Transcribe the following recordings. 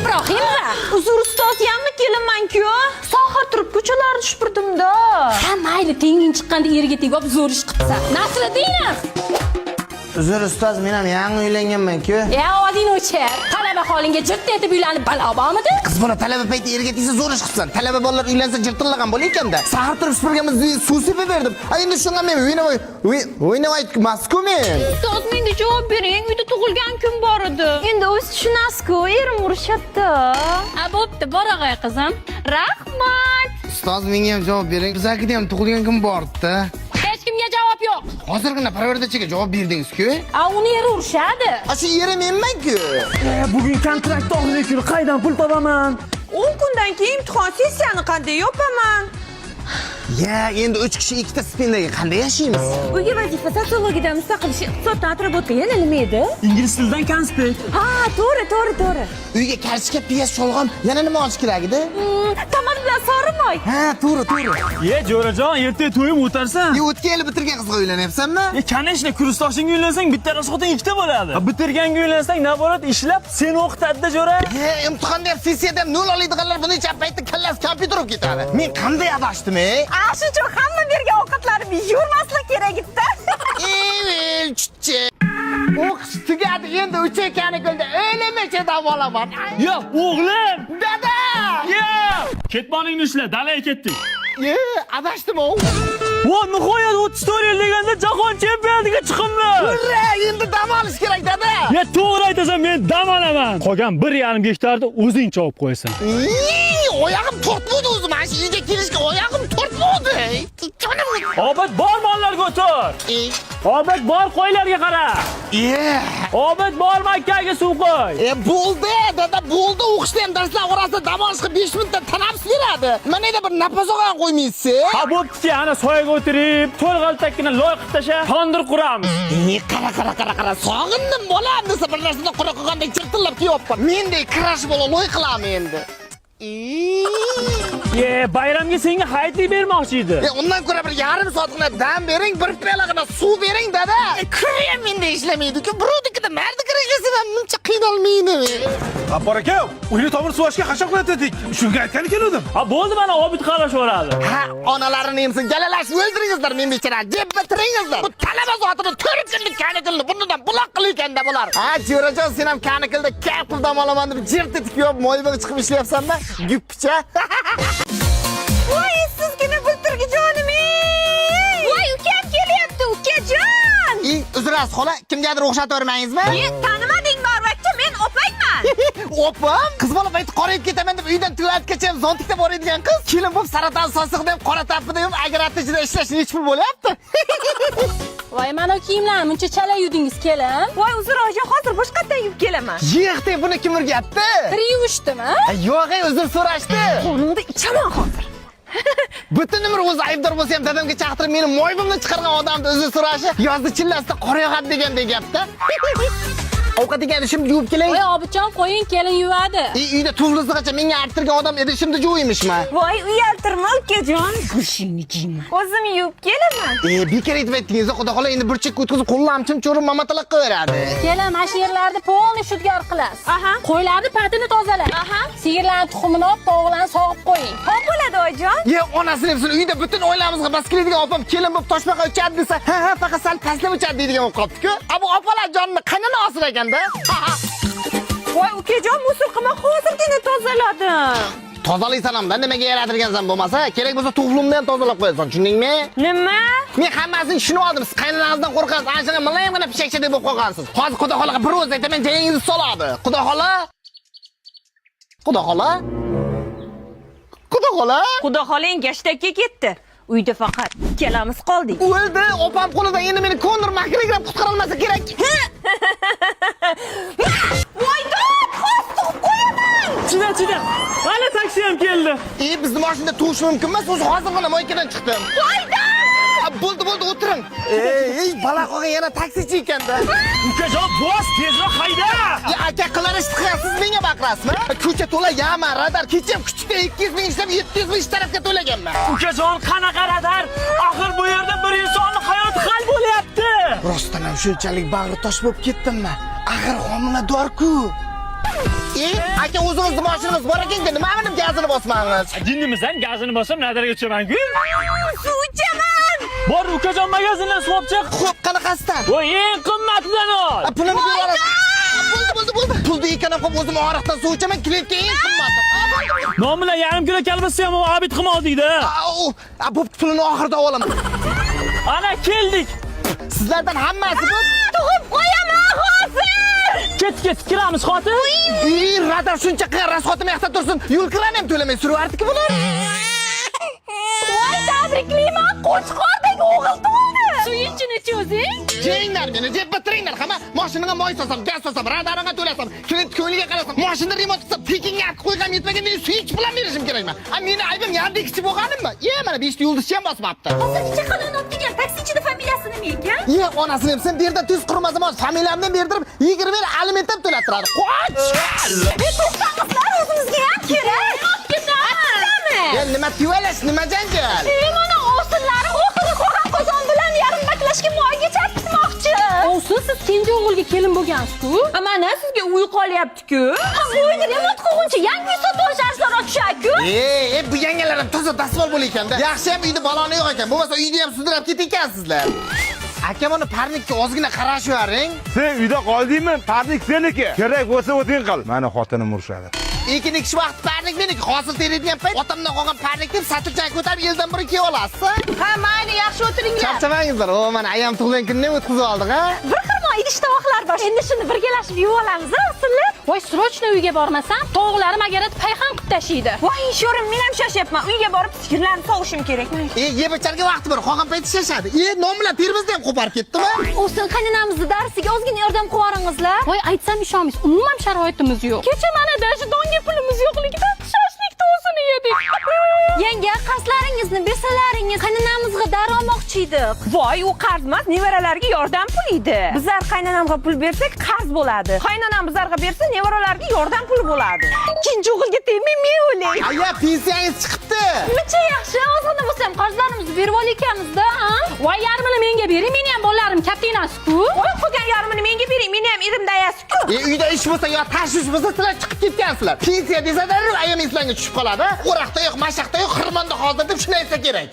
Ibrohimova. Uzr ustoz, yanmi kelinman-ku. Sohir turib ko'chalarni supurdim-da. Ha, mayli, tenging chiqqanda eriga tegib zo'r ish qilsa. Nasriddinov. Uzr ustoz, men ham yangi uylanganman-ku. Oding o'char. Talaba holingga jirt etib uylanib balo bormidi? Qiz bola talaba payti erga tegsa zo'r ish qilsan. Talaba bolalar uylansa jirtillagan bo'lar ekanda. Sahar turib supurganmiz, suv sepib berdim. Endi shunga men o'ynamay masku men. Ustoz, menga javob bering. Uyda tug'ilgan kun bor edi. Endi o'z tushunasiz-ku, erim urishyapti. Bo'pti, borag'ay qizim. Rahmat. Ustoz, menga ham javob bering. Bizakida ham tug'ilgan kun bor edi. Hech kimga javob yo'q. Hozirgina parvardachiga javob berdingiz-ku. Uni eri urishadi. Shu yeri menman-ku. Bugun kontrakt oxirgi kuni qaydan pul topaman? 10 kundan keyin imtihon sessiyani qanday yopaman? Ya, endi 3 kishi ikkita stipendiyaga qanday yashaymiz? Uyga vazifa sotsiologiyadan mustaqil ish, iqtisoddan atrobotga yana nima edi? Ingliz tilidan konspekt. Ha, to'g'ri. Uyga kartoshka, piyoz, sholg'om, yana nima olish kerak edi? Tomat bilan sorimoy. Ha, to'g'ri. Jo'rajon, ertaga to'yim o'tarsan. O'tgan yili bitirgan qizga uylanyapsanmi? Kanishni kursdoshingga uylensang, bitta xotin ikkita bo'ladi. Bitirganga uylensang, naborat ishlab seni o'qitadi-da, jo'ra. Imtihonda ham, sessiyada ham 0 oladiganlar buni ichab paytda kallasi kompyuter olib ketadi. Men qanday adashdim, Shu uchun hamma bergan ovqatlarni yurmaslik kerak edi. Chuchcha. O'qish tugadi, endi uchayotgani qildi. O'ylamacha davolaman. Yo, o'g'lim. Dada! Yo! Ketmoningni ishla, dalaga ketdik. Adashdim-ku. Nihoyat 34 yil deganda jahon chempionatiga chiqimmiz. Hurra, endi dam olish kerak, dada. To'g'ri aytasan, men dam olaman. Qolgan 1,5 gektarni o'zing chopib qo'yasan. Oyog'im tortmadi o'zim. Mana shu uyga kelishga oyog'im tortmadi. Obid, bor mollarga o'tir. Obid, bor qo'ylarga qara. Obid, bor makkaga suv qo'y. Bo'ldi, dada, bo'ldi. O'qishda ham darslar orasida dam olishga 5 minutdan tanaffus beradi. Mana edi bir nafas olgan qo'ymaysiz. Ha, bo'pti, ana soyaga o'tirib, to'lg'altakkina loy qilib tasha, tandir quramiz. Qara. Sog'indim bolam desa bir narsani qura qilgandek chirtillab kelyapman. Mendek kirash bola loy qilaman endi. Bayramga senga hayitlik bermoqchi edi. Undan ko'ra bir yarim soatgina dam bering, bir piyolagina suv bering, dada. Kirayam menda ishlamaydi-ku. Birovnikida mardi kirishsa ham buncha qiynalmaydi. Abbor aka, uyni tomir suvashga qashaqlatdik. Shunga aytgani keldim. Ha, bo'ldi, mana Obid qarashaveradi. Ha, onalarini emsin, galalashni o'ldiringizlar, men bechara, deb bitiringizlar. Bu talaba zotini 4 kunlik kanikilni bundan buloq qilayotganda bo'lar. Ha, Jo'rajon, sen ham kanikilda kapul dam olaman deb jirt etib yo'q, moybiga chiqib ishlayapsanmi? Guppicha. Voy, sizgina bulturgi jonim. Voy, ukam kelyapti, ukajon. Uzr-siz, xola, kimgadir o'xshatavermangizmi? Tanimading barvaqtda, men opangman. Opam? Qiz bola payti qorayib ketaman deb uydan tulatgacha zontikda boradigan qiz. Kelin bo'lib saraton sosiqda ham, qora tapida ham agratijida ishlash nechta pul bo'lyapti? Voy, mana kiyimlarni muncha chala yudingiz, kelin. Voy, uzr, hozir boshqatdan yuvib kelaman. Yo'q, buni kim urgatdi? Kir yuvishdimi? Yo'q, uzr so'rashdi. Qonimda ichaman hozir. Butun umr o'zi aybdor bo'lsa ham dadamga chaqirib meni mo'ybimni chiqargan odamni uzr so'rashi yozda chillasida qor yog'adi degandek gapda. Ovqat degani shimda yuvib kelay. Voy, Obidjon, qo'ying, kelin yuvadi. Uyda tuvlisigacha menga arttirgan odam edi, shimda yuvimishmi? Voy, uyaltirma ukajon. Go'shingni kiyman. O'zim yuvib kelaman. Bekor aytib aytdingiz, xudo xola endi bir chekka o'tkazib qo'llamchim cho'rib mamataloq qilaveradi. Kelin, mana shu yerlarni polni shudgor qilasiz. Qo'ylarni patini tozalang. Sigirlarning tuxumini olib, tovuqlarni sog'ib qo'ying. Xo'p bo'ladi, oyijon. Onasini debsin, uyda butun oilamizga bas keladigan opam kelin bo'lib toshbaqa o'chadi desa, ha, faqat sal pastlab o'chadi deydigan bo'lib qolibdi-ku. Bu opalar jonni qaynona osir ekanda. Voy, ukajon, musul qilma, hozirgina tozaladim. Tozalaysan hamda nimaga yaratilgansan bo'lmasa, kerak bo'lsa tug'lumni ham tozalab qo'yasan, tushundingmi? Nima? Men hammasini tushunib oldim. Siz qaynonangizdan qo'rqasiz, ana shunga muloyimgina pishakcha deb bo'lib qolgansiz. Hozir xudo xolaga bir o'z aytaman, jangingizni soladi. Xudo xola? Xudo xolang gashtagga ketdi. Uyda faqat ikkalamiz qoldik. O'ldi, opam qo'lida endi meni kondir makrigram qutqara olmasa kerak. Voy, dod, hozir qo'yaman. Chida. Mana taksi ham keldi. Bizni mashinada tuvish mumkin emas, o'zi hozirgina moykadan chiqdim. Voy, Bo'ldi, o'tiring. Bala qolgan yana taksichi ekanda. Ukajon, bos, tezroq hayda. Aka qilarishni qilasiz, menga baqirasizmi? Ko'cha to'la yama, radar, kecham kuchukda 200 ming ishlab 700 ming ish tarafga to'laganman. Ukajon, qanaqa radar? Axir bu yerda bir insonning hayoti hal bo'lyapti. Rostdan ham shunchalik bag'ri tosh bo'lib ketdimmi? Axir homilador-ku. Aka o'zingizni mashinamiz bor ekan-ku, nima benim gazini bosmangiz? Jinnimisan, gazini bosam nadariga tushaman-ku. Suv ichaman. Bor, ukajon magazindan suv olib chiq. Xo'p, qanaqasidan? Voy, eng qimmatidan ol. Pulini berasiz. Bo'ldi. Pulni ekanam qilib o'zim oriqdan suv ichaman, klientga eng qimmati. Non bilan yarim kilo kalbasa ham obid qilmoldingda. Bu pulini oxirida olaman. Ana keldik. Sizlardan hammasi bu. Tug'ib qo'yaman hozir. Ket, kiramiz xotin. Radar shuncha qilgan rasxotim yaxta tursin. Yo'lkirani ham to'lamay suraverdik bular. Voy, tabriklayman. Qo'chqordek o'g'il tug'ildi. Suyunchini cho'zing. Jenglar meni, deb bitiringlar. Hamma mashinaga moy solsam, gaz solsam, radaringga to'lasam, klient ko'ngliga qarasam, mashinani remont qilsam, tekinga qo'ygam yetmagan men suyunch bilan berishim kerakmi? Meni aybim yarda kichik bo'lganimmi? Mana 5 yulduzcha ham bosmabdi. Hozirgacha xonani olib kelgan taksichini familiyasi nima ekan? Onasini ham sen bu yerda tuz qurmazam, familiyamdan berdirib 20 ming aliment ham to'lattiradi. Qoch! To'xtangizlar, o'zimizga ham kerak. Nima tuvalash, nima janjal? Mana ovsinlari o'qidi qo'ran qozon bilan yarim baklashga moyga chaqitmoqchi. Ovsin, siz kenja o'g'ilga kelin bo'lgansiz-ku. Mana sizga uy qolyapti-ku. Uyni remont qilguncha yangi uy sotib olishar ochak-ku. Bu yangilar ham toza dasmol bo'lar ekanda. Yaxshi ham uyda baloni yo'q ekan. Bo'lmasa uyni ham sudrab ketikansizlar. Aka, mana parnikka ozgina qarashib yuring. Sen uyda qoldingmi? Parnik seniki. Kerak bo'lsa o'ting qil. Mani xotinim urishadi. Ikki vaqt parnik meniki. Hosil teradigan payt otamdan qolgan parnik deb satilchani ko'tarib yildan bir kelib olasiz. Ha, mayli, yaxshi o'tiringlar. Charchamangizlar. Mana ayam tug'ilgan kunni o'tkazib oldik, ha? Bir xirmo idish tovoqlar bor. Endi shuni birgalashib yuvib olamiz, ovsinlar. Voy, srochno uyga bormasam, tovuqlarim agarda payxon qilib tashiydi. Voy, sho'rim, men ham shoshyapman. Uyga borib sigirlarni sog'ishim kerak. Yebacharga vaqti bor. Qolgan payti shashadi. Non bilan terimizni ham qo'parib ketdimi? Ovsin, qaynonamizni darsiga ozgina yordam qilib yuboringizlar. Voy, aytsam ishonmaysiz, umuman sharoitimiz yo'q. Kecha mana dashi donga pulimiz yo'qligidan shashlik to'sini yedik. Yanga, qarzlaringizni bersalaringiz, qaynonamizga darmoqchi edik. Voy, u qarz emas, nevaralarga yordam pul edi. Bizlar qaynonamga pul bersak, qarz bo'ladi. Qaynonam bizlarga bersa, nevaralarga yordam pul bo'ladi. Ikkinchi o'g'ilga tegmay men o'lay. Aya, pensiyangiz chiqibdi. Necha yaxshi, ozgina bo'lsa ham qarzlarimizni berib olaykanmiz-da, ha? Voy, yarmini menga bering, meni ham bolalarim katta emas-ku. Voy, qolgan yarmini menga bering, meni ham erim dayasi-ku. Uyda ish bo'lsa yo tashvish bo'lsa, sizlar chiqib ketgansizlar. Pensiya desa-da, ayam eslanga tushib qoladi. O'raqda yo'q, mashaqda yo'q, xirmonda hozir deb shuni aytsa kerak.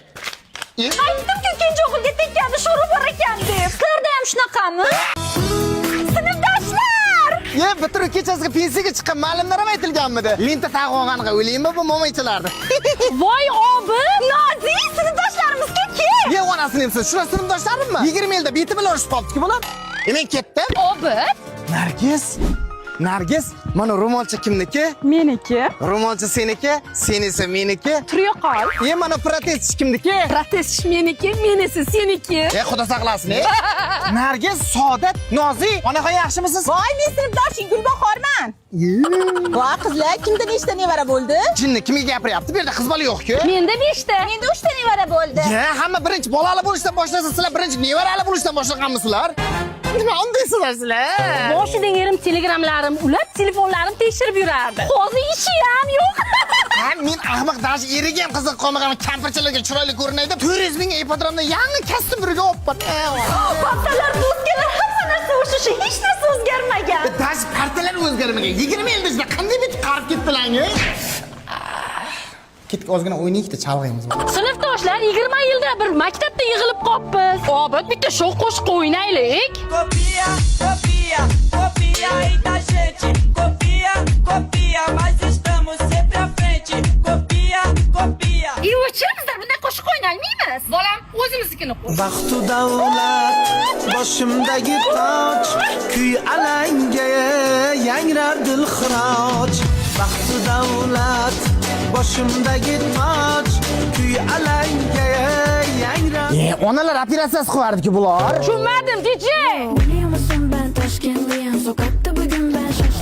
Aytdim-ku, ikkinchi o'g'ilga tekkani sho'ri bor ekan deb. Sizlarda ham shunaqami? Sinfdoshlar! Bitiruv kechasiga pensiyaga chiqqan ma'lumlar ham aytilganmidi? Lenta tag'ib olganiga o'ylaymi bu mo'maychalarni? Voy, obid! Nozi, sinfdoshlarimizga kel! Onasini siz shuna sinfdoshlarimmi? 20 yilda beti bilan urishib qolibdi-ku bular. Men ketdim. Obid? Nargiz, mana ro'molcha kimniki? Meniki. Ro'molcha seniki, senisi meniki. Turyo qol. Mana protez kimniki? Protez meniki, menisi seniki. Xudo saqlasin. Nargiz, Saodat, Nozi, onaxon yaxshimisiz? Voy, men sinfdoshing Gulbahorman. Voy, qizlar, kimda nechta nevara bo'ldi? Jinni kimga gapiryapti? Bu yerda qiz bola yo'q-ku. Menda 5 ta. Menda 3 ta nevara bo'ldi. Hamma birinchi bolali bo'lishdan boshlasa, sizlar birinchi nevarali bo'lishdan boshlaganmisizlar? Nima undaysizlar sizlar? Boshidan erim telegramlarim ulab, telefonlarim tekshirib yurardi. Hozir ishi ham yo'q. Men ahmoq dash eriga ham qiziq qolmagan kampirchalarga chiroyli ko'rinay deb 400 ming ipodromda yangi kasb birga olibman. Paxtalar, bo'zgalar hamma narsa o'sha, hech narsa o'zgarmagan. Dash partiyalar o'zgarmagan. 20 yilda sizlar qanday bitib qarib ketdilar-ku? Ketdik, ozgina o'ynaylik-da, chalg'aymiz. Sinfdoshlar 20 yilda bir maktabda yig'ilib qolibmiz. Obid, bitta sho'x qo'shiq o'ynaylik. Copia, copia, copia aí da gente. Copia, copia, mas estamos sempre à frente. Copia, copia. O'chirmizlar, bunday qo'shiq o'ynaymiz. Bolam, o'zimiznikini qo'y. Baxtu davlat boshimdagi toj, kuy alanga yangrar dilxiroj. Baxtu davlat boshimdagi toj, kuy alanga yangrar. Onalar operatsiyasi qilardi-ku bular. Tushunmadim, DJ.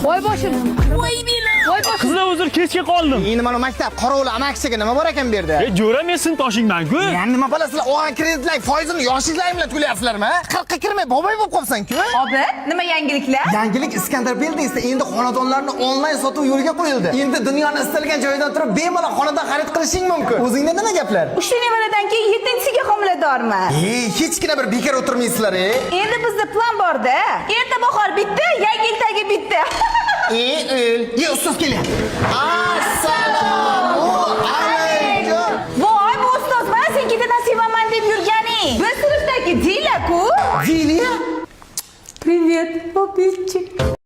Voy boshim. Voy bilan. Voy boshim. Qizlar uzr kechga qoldim. Endi mana maktab qorovli amaksiga nima bor ekan bu yerda? Jo'ra, men sinfdoshingman-ku. Nima bilasizlar, olgan kreditlar foizini yoshliklaring bilan to'layapsizlarmi? 40 ga kirmay boboy bo'lib qolsan-ku. Obid, nima yangiliklar? Yangilik Iskandar Buildingsda endi xonadonlarni onlayn sotuv yo'lga qo'yildi. Endi dunyoni istalgan joyidan turib bemalol xonadon xarid qilishing mumkin. O'zingda nima gaplar? 3 nevaradan keyin 7-siga homiladorman. Hechgina bir bekor o'tirmaysizlar. Endi bizda plan bor-da. Erta bahor bitta, yangi yildagi bitta. Ye ustoz kelyapti. Assalomu alaykum. Voy, bu ustoz mana sen keta nasibaman deb yurganing. Biz sinfdagi Dila-ku. Diliya? Привет, попитчик.